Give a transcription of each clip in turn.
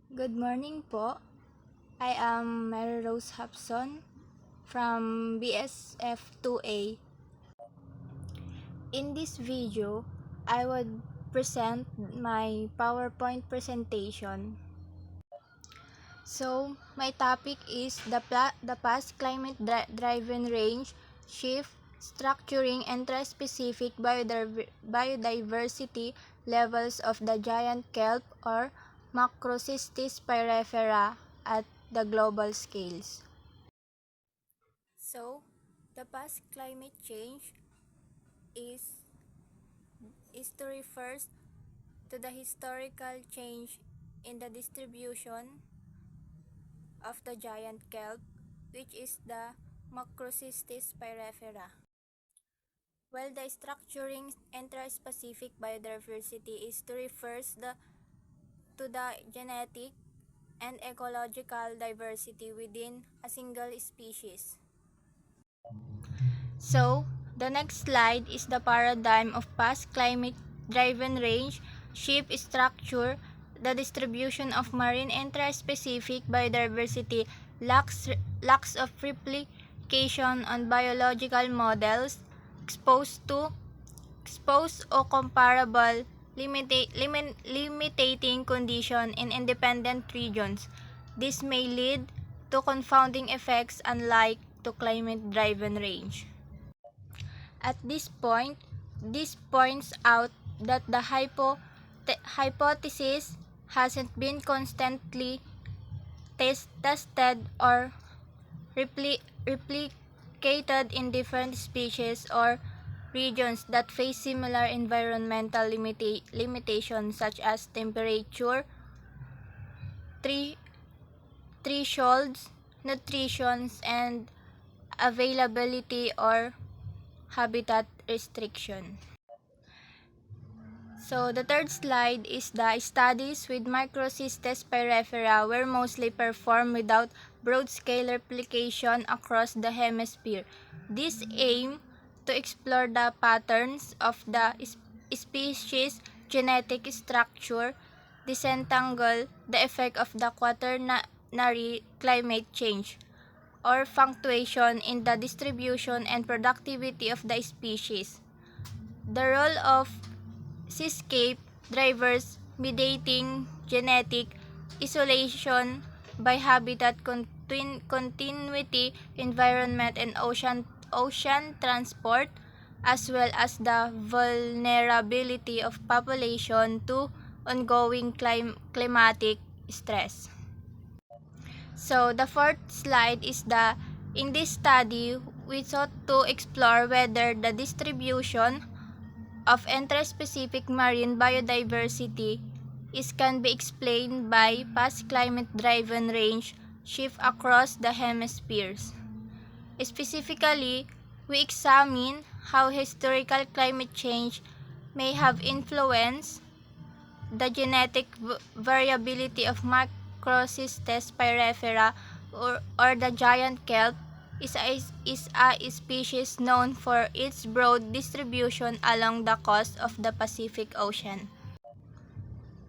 Good morning po. I am Mary Rose Hapson from BSF 2A. In this video, I would present my PowerPoint presentation. So, my topic is the past climate-driven range shift, structuring, and specific biodiversity levels of the giant kelp or Macrocystis pyrifera at the global scales. So, the past climate change is, to refers to the historical change in the distribution of the giant kelp, which is the Macrocystis pyrifera. While the structuring intraspecific biodiversity is to refers to the genetic and ecological diversity within a single species. So, the next slide is the paradigm of past climate-driven range shift structure. The distribution of marine intraspecific biodiversity lacks of replication on biological models exposed or comparable limiting condition in independent regions. This may lead to confounding effects unlike to climate-driven range. At this points out that the hypothesis hasn't been constantly tested or replicated in different species or regions that face similar environmental limitations such as temperature, thresholds, nutrition, and availability or habitat restriction. So the third slide is the studies with Macrocystis pyrifera were mostly performed without broad-scale replication across the hemisphere. This aim to explore the patterns of the species genetic structure, disentangle the effect of the quaternary climate change or fluctuation in the distribution and productivity of the species. The role of seascape drivers mediating genetic isolation by habitat continuity, environment, and ocean transport, as well as the vulnerability of population to ongoing climatic stress. So the fourth slide is in this study, we sought to explore whether the distribution of intraspecific marine biodiversity can be explained by past climate-driven range shift across the hemispheres. Specifically, we examine how historical climate change may have influenced the genetic variability of Macrocystis pyrifera or the giant kelp is a species known for its broad distribution along the coast of the Pacific Ocean.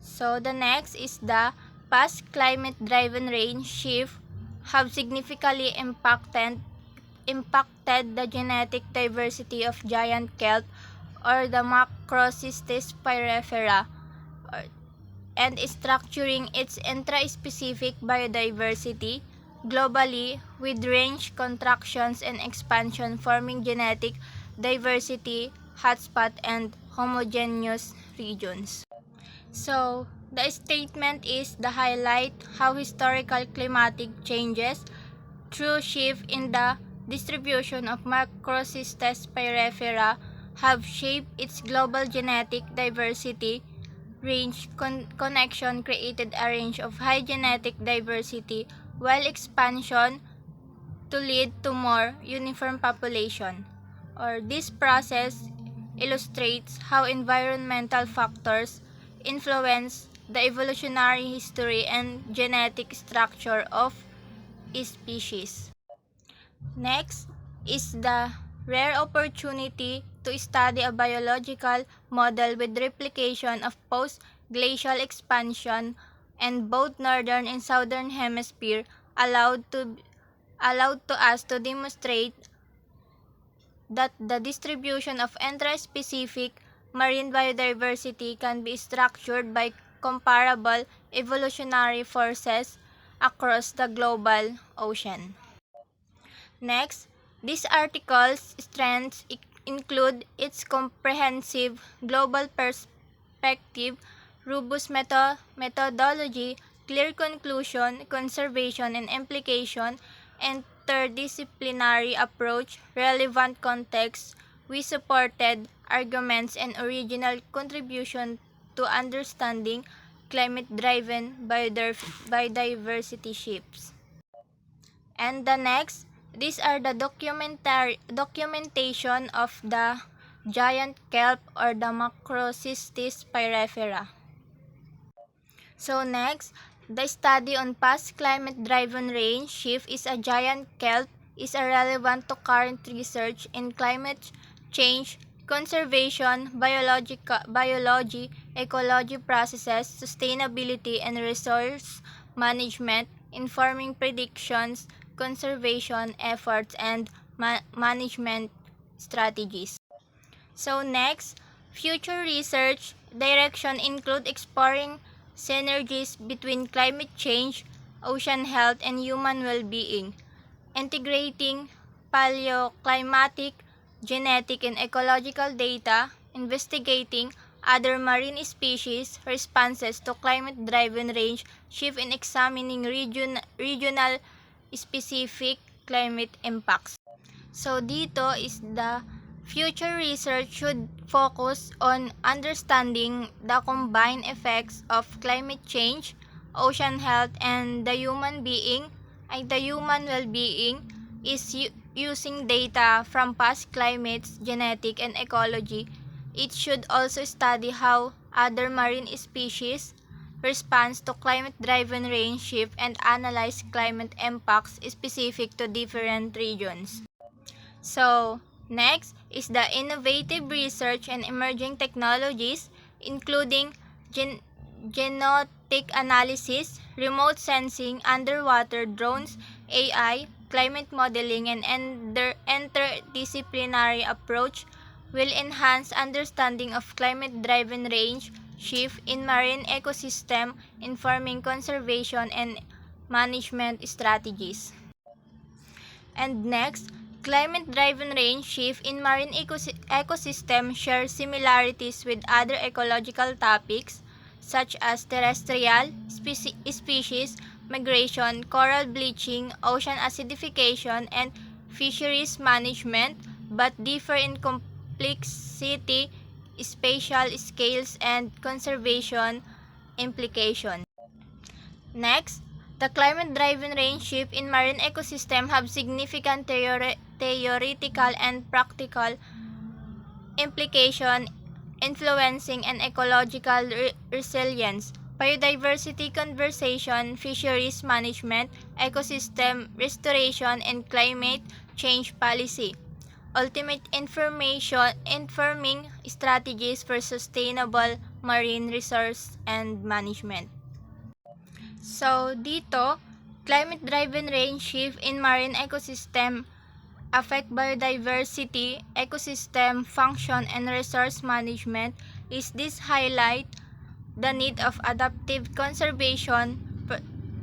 So the next is the past climate-driven range shift have significantly impacted the genetic diversity of giant kelp or the Macrocystis pyrifera and structuring its intraspecific biodiversity globally with range contractions and expansion forming genetic diversity hotspot and homogeneous regions. So, the statement is the highlight how historical climatic changes through shift in the distribution of Macrocystis pyrifera have shaped its global genetic diversity range connection created a range of high genetic diversity while expansion to lead to more uniform population. Or this process illustrates how environmental factors influence the evolutionary history and genetic structure of species. Next is the rare opportunity to study a biological model with replication of post-glacial expansion and both northern and southern hemisphere allowed to us to demonstrate that the distribution of intraspecific marine biodiversity can be structured by comparable evolutionary forces across the global ocean. Next, this article's strengths include its comprehensive global perspective, robust methodology, clear conclusion, conservation and implication, interdisciplinary approach, relevant context, we supported arguments and original contribution to understanding climate-driven biodiversity shifts. And the next, these are the documentation of the giant kelp or the Macrocystis pyrifera. So next, the study on past climate-driven range shift is a giant kelp is relevant to current research in climate change, conservation, biology, ecology processes, sustainability, and resource management, informing predictions, conservation efforts, and management strategies. So next, future research direction include exploring synergies between climate change, ocean health, and human well-being, integrating paleoclimatic, genetic, and ecological data, investigating other marine species responses to climate-driven range shift, and examining regional specific climate impacts. So dito is the future research should focus on understanding the combined effects of climate change, ocean health, and the human well-being is using data from past climates, genetic, and ecology. It should also study how other marine species responds to climate-driven range shift and analyze climate impacts specific to different regions. So, next is the innovative research and emerging technologies, including genetic analysis, remote sensing, underwater drones, AI, climate modeling, and interdisciplinary approach will enhance understanding of climate-driven range shift in marine ecosystem, informing conservation and management strategies. And next, climate-driven range shift in marine ecosystem share similarities with other ecological topics such as terrestrial species migration, coral bleaching, ocean acidification, and fisheries management, but differ in complexity, spatial scales, and conservation implications. Next, the climate-driven range shift in marine ecosystem have significant theoretical and practical implication influencing an ecological resilience, biodiversity conservation, fisheries management, ecosystem restoration, and climate change policy. Ultimate informing strategies for sustainable marine resource and management. So, dito, climate-driven range shift in marine ecosystem affect biodiversity, ecosystem function, and resource management. Is this highlight the need of adaptive conservation,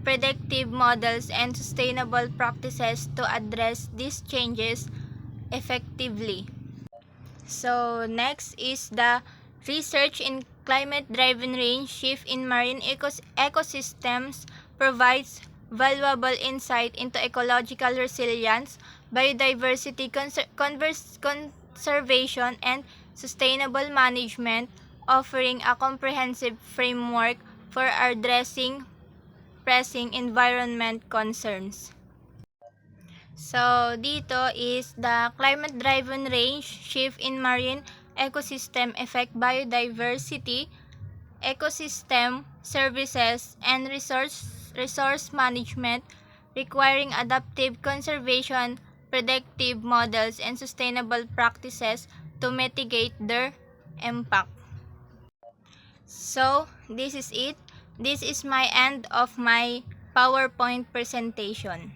predictive models, and sustainable practices to address these changes effectively. So, next is the research in climate-driven range shift in marine ecosystems provides valuable insight into ecological resilience, biodiversity conservation, and sustainable management, offering a comprehensive framework for addressing pressing environment concerns. So, dito is the climate-driven range shift in marine ecosystem affect biodiversity, ecosystem services, and resource management, requiring adaptive conservation, predictive models, and sustainable practices to mitigate their impact. So, this is it. This is my end of my PowerPoint presentation.